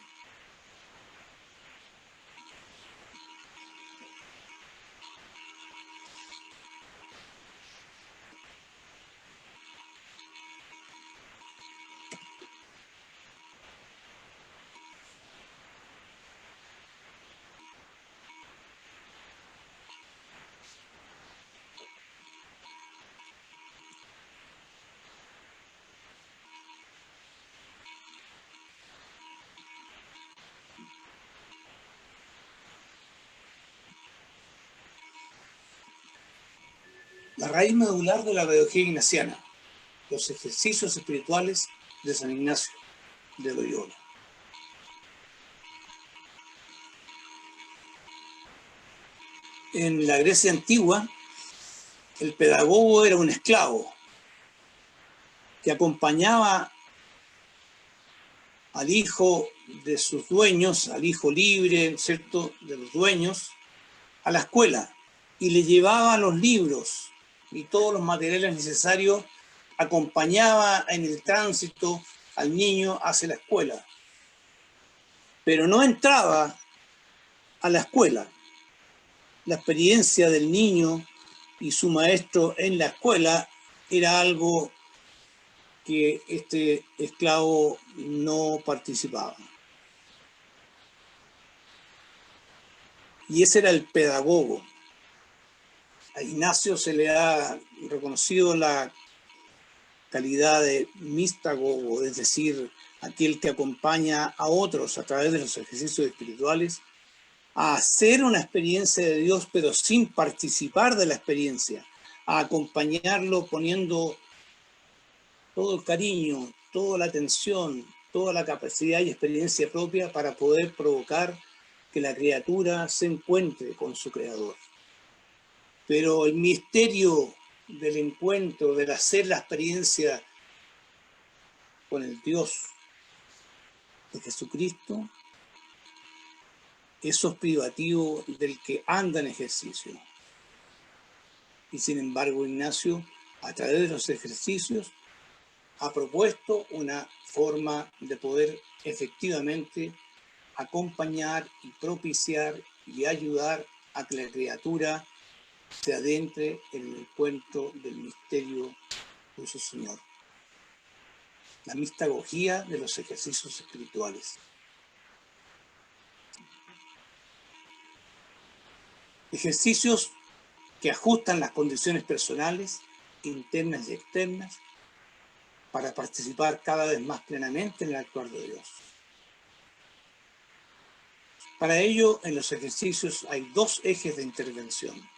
La raíz medular de la pedagogía ignaciana, los ejercicios espirituales de San Ignacio de Loyola. En la Grecia antigua, el pedagogo era un esclavo que acompañaba al hijo de sus dueños, al hijo libre, ¿cierto?, de los dueños, a la escuela y le llevaba los libros y todos los materiales necesarios, acompañaba en el tránsito al niño hacia la escuela. Pero no entraba a la escuela. La experiencia del niño y su maestro en la escuela era algo que este esclavo no participaba. Y ese era el pedagogo. A Ignacio se le ha reconocido la calidad de mistagogo, es decir, aquel que acompaña a otros a través de los ejercicios espirituales a hacer una experiencia de Dios, pero sin participar de la experiencia, a acompañarlo poniendo todo el cariño, toda la atención, toda la capacidad y experiencia propia para poder provocar que la criatura se encuentre con su Creador. Pero el misterio del encuentro, del hacer la experiencia con el Dios de Jesucristo, eso es privativo del que anda en ejercicio. Y sin embargo, Ignacio, a través de los ejercicios, ha propuesto una forma de poder efectivamente acompañar y propiciar y ayudar a que la criatura se adentre en el encuentro del misterio de su Señor. La mistagogía de los ejercicios espirituales. Ejercicios que ajustan las condiciones personales, internas y externas, para participar cada vez más plenamente en el actuar de Dios. Para ello, en los ejercicios hay dos ejes de intervención.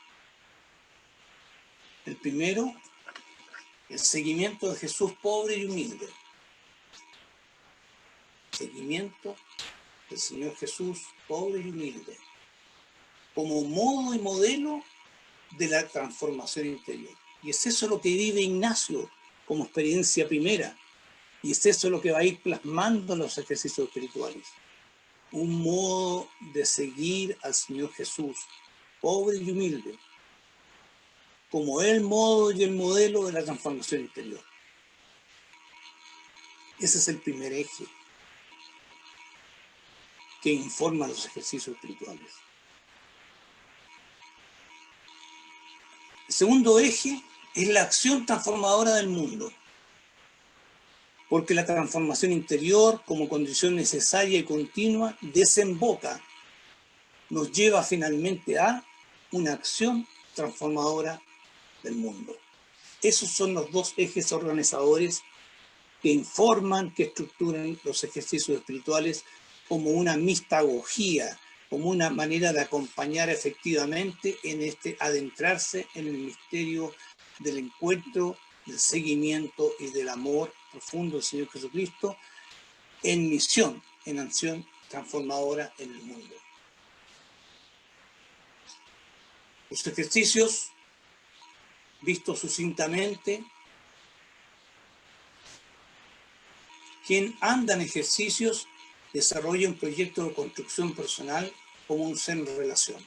El primero, el seguimiento de Jesús pobre y humilde. Seguimiento del Señor Jesús pobre y humilde, como modo y modelo de la transformación interior. Y es eso lo que vive Ignacio como experiencia primera. Y es eso lo que va a ir plasmando en los ejercicios espirituales. Un modo de seguir al Señor Jesús, pobre y humilde, como el modo y el modelo de la transformación interior. Ese es el primer eje que informa los ejercicios espirituales. El segundo eje es la acción transformadora del mundo, porque la transformación interior, como condición necesaria y continua, desemboca, nos lleva finalmente a una acción transformadora del mundo. Esos son los dos ejes organizadores que informan, que estructuran los ejercicios espirituales como una mistagogía, como una manera de acompañar efectivamente en este adentrarse en el misterio del encuentro, del seguimiento y del amor profundo del Señor Jesucristo en misión, en acción transformadora en el mundo. Los ejercicios, vistos sucintamente, quien anda en ejercicios desarrolla un proyecto de construcción personal como un ser en relación.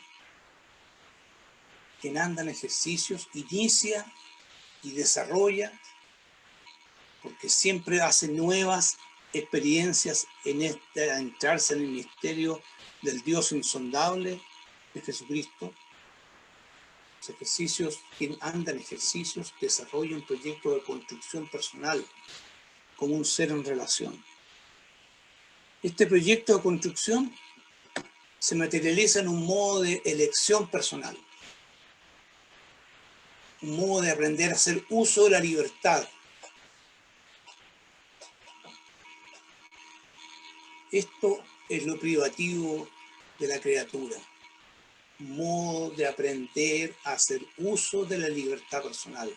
Quien anda en ejercicios inicia y desarrolla, porque siempre hace nuevas experiencias en este adentrarse en el misterio del Dios insondable de Jesucristo. Los ejercicios, quien anda en ejercicios desarrolla un proyecto de construcción personal como un ser en relación. Este proyecto de construcción se materializa en un modo de elección personal, un modo de aprender a hacer uso de la libertad. Esto es lo privativo de la criatura, un modo de aprender a hacer uso de la libertad personal,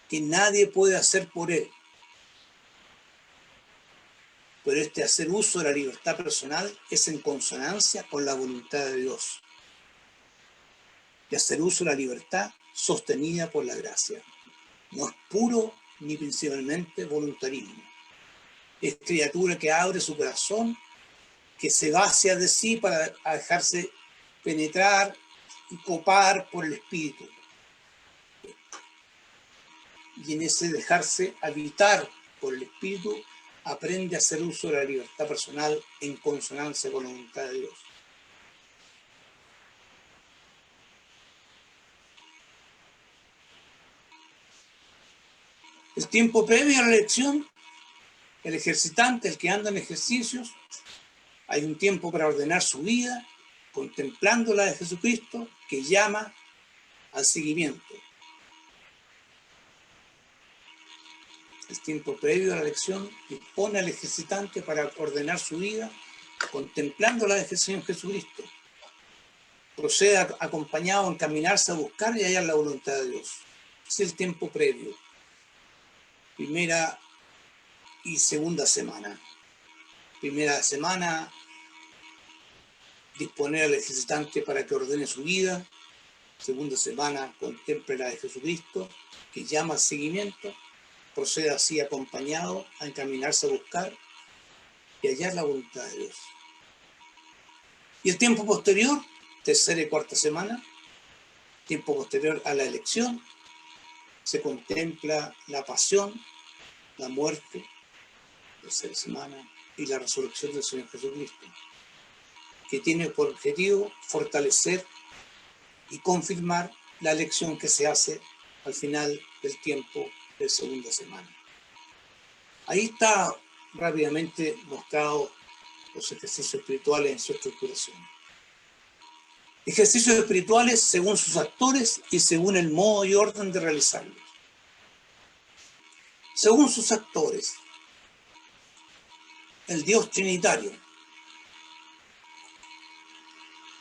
que nadie puede hacer por él. Pero este hacer uso de la libertad personal es en consonancia con la voluntad de Dios. Y hacer uso de la libertad sostenida por la gracia. No es puro ni principalmente voluntarismo. Es criatura que abre su corazón, que se vacía de sí para dejarse penetrar y copar por el Espíritu. Y en ese dejarse habitar por el Espíritu, aprende a hacer uso de la libertad personal en consonancia con la voluntad de Dios. El tiempo previo a la elección, el ejercitante, el que anda en ejercicios, hay un tiempo para ordenar su vida, contemplando la de Jesucristo, que llama al seguimiento. El tiempo previo a la elección dispone al ejercitante para ordenar su vida, contemplando la de Señor Jesucristo. Procede acompañado a encaminarse a buscar y hallar la voluntad de Dios. Es el tiempo previo. Primera y segunda semana. Primera semana, disponer al ejercitante para que ordene su vida. Segunda semana, contemple la de Jesucristo, que llama al seguimiento. Procede así acompañado a encaminarse a buscar y hallar la voluntad de Dios. Y el tiempo posterior, tercera y cuarta semana, tiempo posterior a la elección, se contempla la pasión, la muerte, tercera semana, y la resurrección del Señor Jesucristo, que tiene por objetivo fortalecer y confirmar la elección que se hace al final del tiempo de segunda semana. Ahí está rápidamente mostrado los ejercicios espirituales en su estructuración. Ejercicios espirituales según sus actores y según el modo y orden de realizarlos. Según sus actores, el Dios Trinitario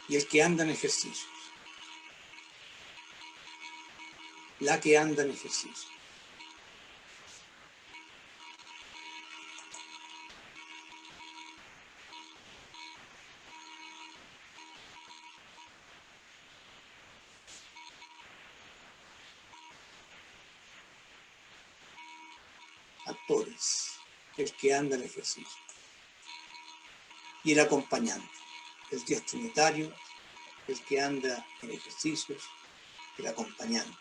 y el que anda en ejercicios. La que anda en ejercicios. Actores, el que anda en ejercicio. Y el acompañante, el Dios Trinitario, el que anda en ejercicios, el acompañante.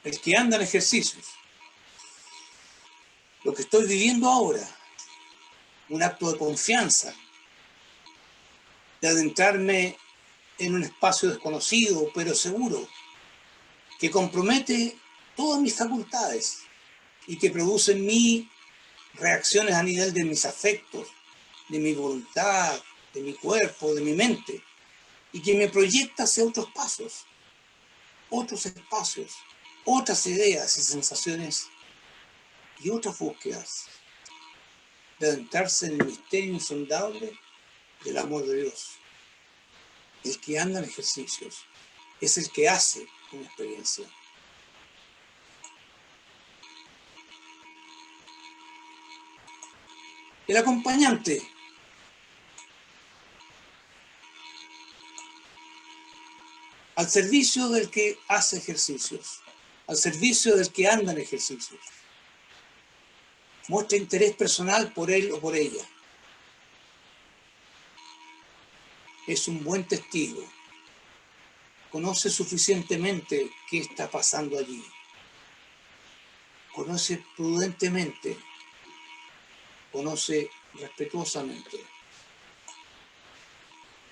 El que anda en ejercicios. Lo que estoy viviendo ahora, un acto de confianza, de adentrarme en un espacio desconocido, pero seguro, que compromete todas mis facultades y que produce en mí reacciones a nivel de mis afectos, de mi voluntad, de mi cuerpo, de mi mente, y que me proyecta hacia otros pasos, otros espacios, otras ideas y sensaciones y otras búsquedas de adentrarse en el misterio insondable del amor de Dios. El que anda en ejercicios es el que hace una experiencia. El acompañante al servicio del que hace ejercicios, al servicio del que anda en ejercicios. Muestra interés personal por él o por ella. Es un buen testigo. Conoce suficientemente qué está pasando allí. Conoce prudentemente. Conoce respetuosamente.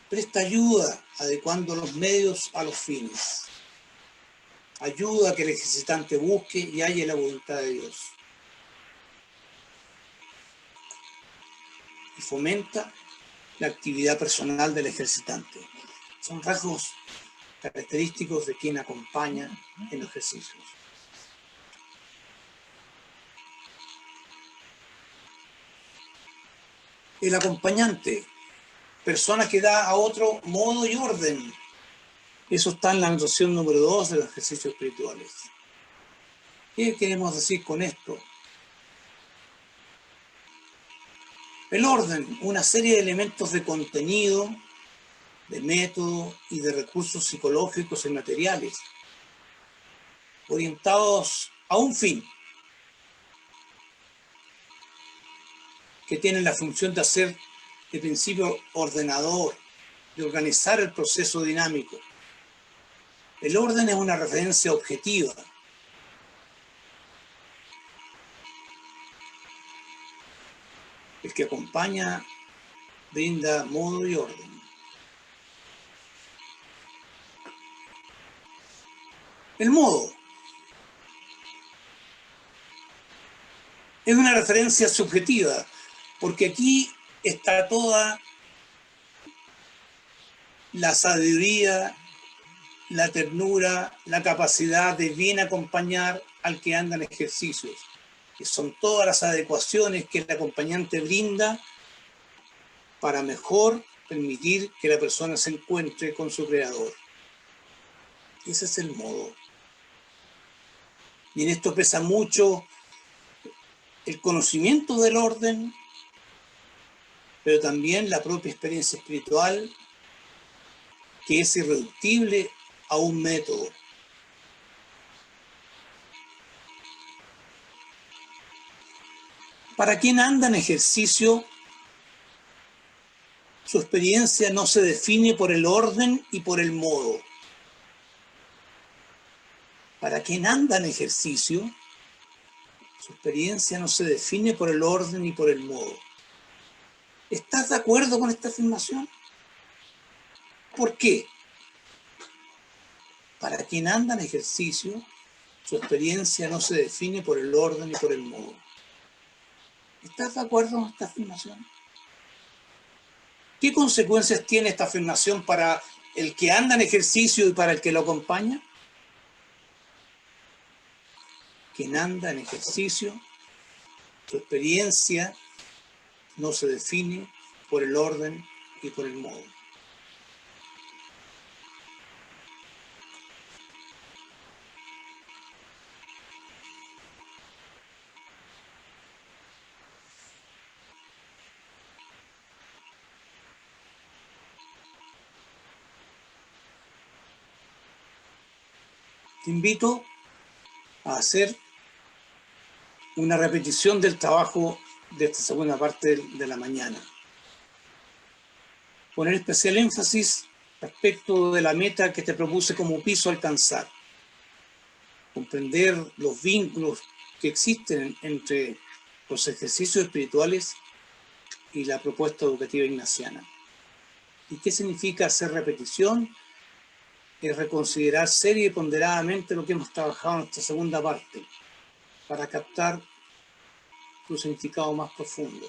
Presta ayuda adecuando los medios a los fines. Ayuda a que el ejercitante busque y halle la voluntad de Dios. Y fomenta la actividad personal del ejercitante. Son rasgos característicos de quien acompaña en los ejercicios. El acompañante, persona que da a otro modo y orden. Eso está en la notación número 2 de los ejercicios espirituales. ¿Qué queremos decir con esto? El orden, una serie de elementos de contenido de método y de recursos psicológicos y materiales, orientados a un fin, que tienen la función de hacer de principio ordenador, de organizar el proceso dinámico. El orden es una referencia objetiva. El que acompaña brinda modo y orden. El modo es una referencia subjetiva, porque aquí está toda la sabiduría, la ternura, la capacidad de bien acompañar al que anda en ejercicios, que son todas las adecuaciones que el acompañante brinda para mejor permitir que la persona se encuentre con su creador. Ese es el modo. Y en esto pesa mucho el conocimiento del orden, pero también la propia experiencia espiritual, que es irreductible a un método. Para quien anda en ejercicio, su experiencia no se define por el orden y por el modo. Para quien anda en ejercicio, su experiencia no se define por el orden y por el modo. ¿Estás de acuerdo con esta afirmación? ¿Por qué? Para quien anda en ejercicio, su experiencia no se define por el orden y por el modo. ¿Estás de acuerdo con esta afirmación? ¿Qué consecuencias tiene esta afirmación para el que anda en ejercicio y para el que lo acompaña? Quien anda en ejercicio, su experiencia no se define por el orden y por el modo. Te invito a hacer una repetición del trabajo de esta segunda parte de la mañana. Poner especial énfasis respecto de la meta que te propuse como piso a alcanzar. Comprender los vínculos que existen entre los ejercicios espirituales y la propuesta educativa ignaciana. ¿Y qué significa hacer repetición? Es reconsiderar seria y ponderadamente lo que hemos trabajado en esta segunda parte para captar su significado más profundo.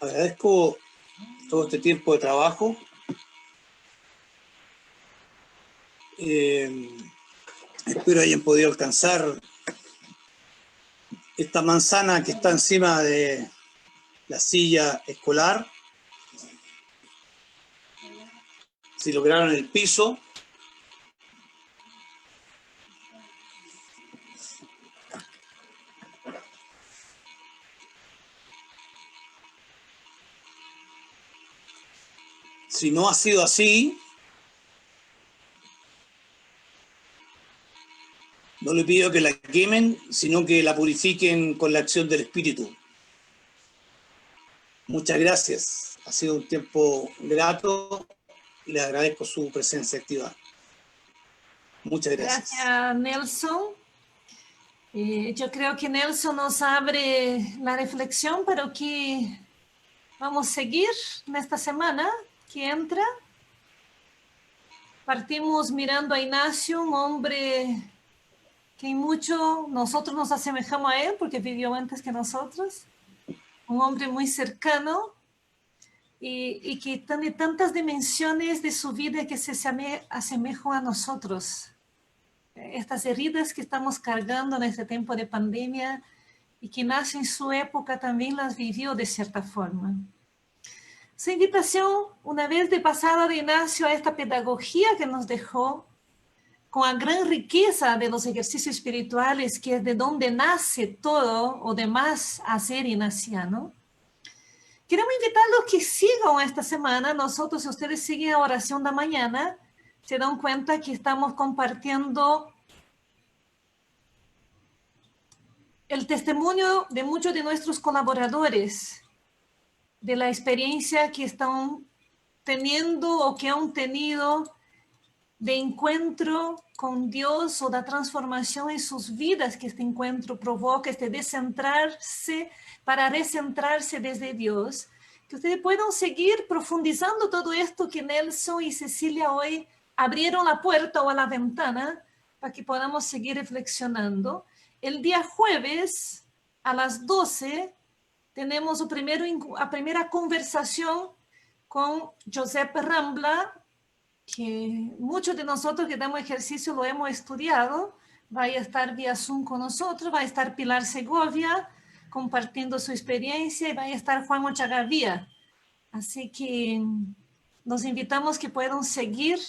Agradezco todo este tiempo de trabajo. Espero hayan podido alcanzar esta manzana que está encima de la silla escolar. Si lograron el piso. Si no ha sido así, no le pido que la quemen, sino que la purifiquen con la acción del Espíritu. Muchas gracias. Ha sido un tiempo grato y les agradezco su presencia activa. Muchas gracias. Gracias, Nelson. Yo creo que Nelson nos abre la reflexión para que vamos a seguir en esta semana que entra. Partimos mirando a Ignacio, un hombre que en mucho nosotros nos asemejamos a él porque vivió antes que nosotros. Un hombre muy cercano y que tiene tantas dimensiones de su vida que se asemejan a nosotros. Estas heridas que estamos cargando en este tiempo de pandemia y que Ignacio en su época también las vivió de cierta forma. Su invitación, una vez de pasada de Ignacio a esta pedagogía que nos dejó, con la gran riqueza de los ejercicios espirituales, que es de donde nace todo o demás hacer ignaciano, queremos invitarlos que sigan esta semana. Nosotros, si ustedes siguen la oración de mañana, se dan cuenta que estamos compartiendo el testimonio de muchos de nuestros colaboradores, de la experiencia que están teniendo o que han tenido de encuentro con Dios o de transformación en sus vidas que este encuentro provoca, este descentrarse para recentrarse desde Dios. Que ustedes puedan seguir profundizando todo esto que Nelson y Cecilia hoy abrieron la puerta o la ventana para que podamos seguir reflexionando. El día jueves a las 12 tenemos la primera conversación con Giuseppe Rambla, que muchos de nosotros que damos ejercicio lo hemos estudiado. Va a estar vía Zoom con nosotros, va a estar Pilar Segovia compartiendo su experiencia y va a estar Juan Ochagavía. Así que nos invitamos que puedan seguir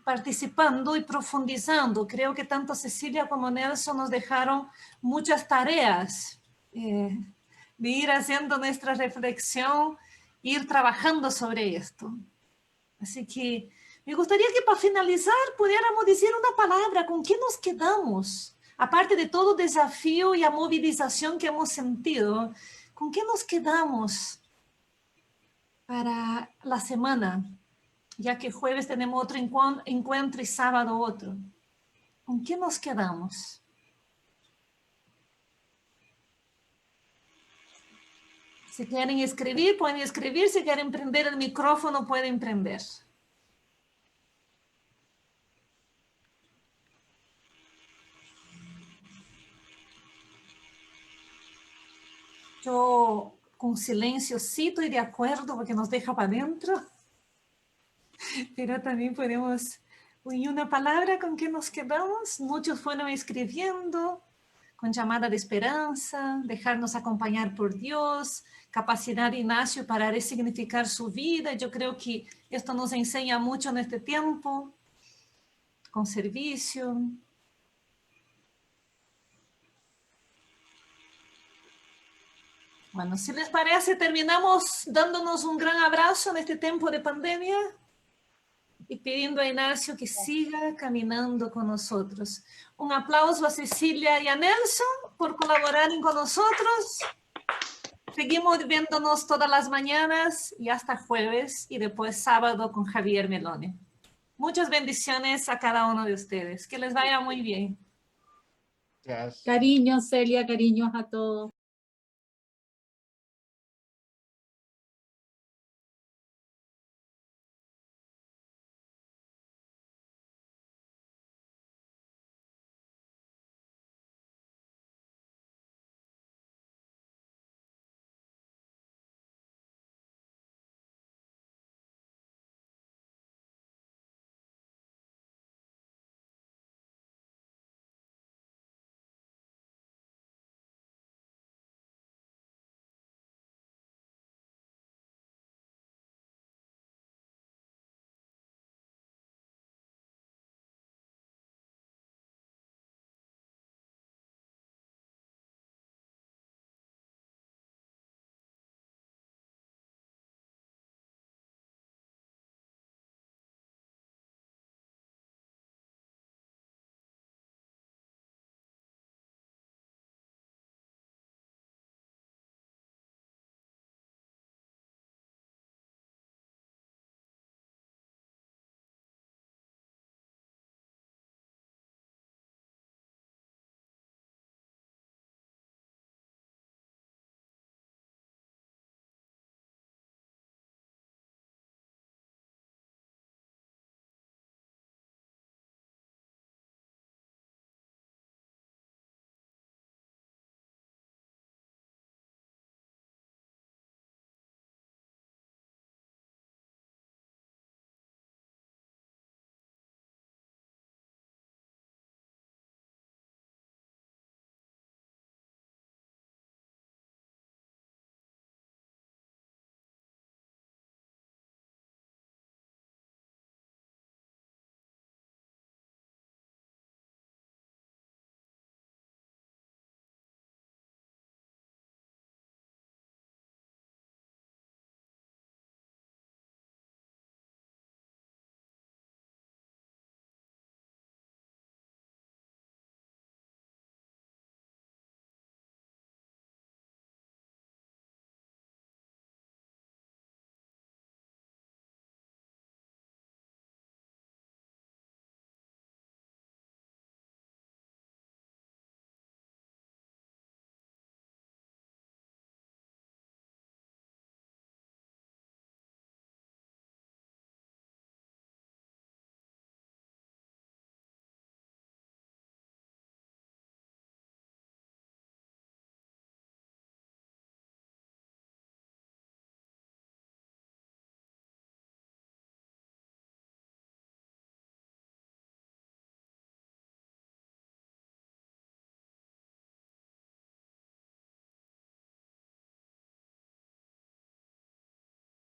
participando y profundizando. Creo que tanto Cecilia como Nelson nos dejaron muchas tareas de ir haciendo nuestra reflexión, ir trabajando sobre esto. Así que me gustaría que para finalizar pudiéramos decir una palabra, ¿con qué nos quedamos? Aparte de todo desafío y la movilización que hemos sentido, ¿con qué nos quedamos para la semana? Ya que jueves tenemos otro encuentro y sábado otro. ¿Con qué nos quedamos? Si quieren escribir, pueden escribir. Si quieren prender el micrófono, pueden prender. Yo con silencio sí estoy de acuerdo porque nos deja para adentro. Pero también podemos unir una palabra con que nos quedamos. Muchos fueron escribiendo con llamada de esperanza, dejarnos acompañar por Dios, capacidad de Ignacio para resignificar su vida. Yo creo que esto nos enseña mucho en este tiempo, con servicio. Bueno, si les parece, terminamos dándonos un gran abrazo en este tiempo de pandemia y pidiendo a Ignacio que siga caminando con nosotros. Un aplauso a Cecilia y a Nelson por colaborar con nosotros. Seguimos viéndonos todas las mañanas y hasta jueves y después sábado con Javier Meloni. Muchas bendiciones a cada uno de ustedes. Que les vaya muy bien. Gracias. Cariños, Celia, cariños a todos.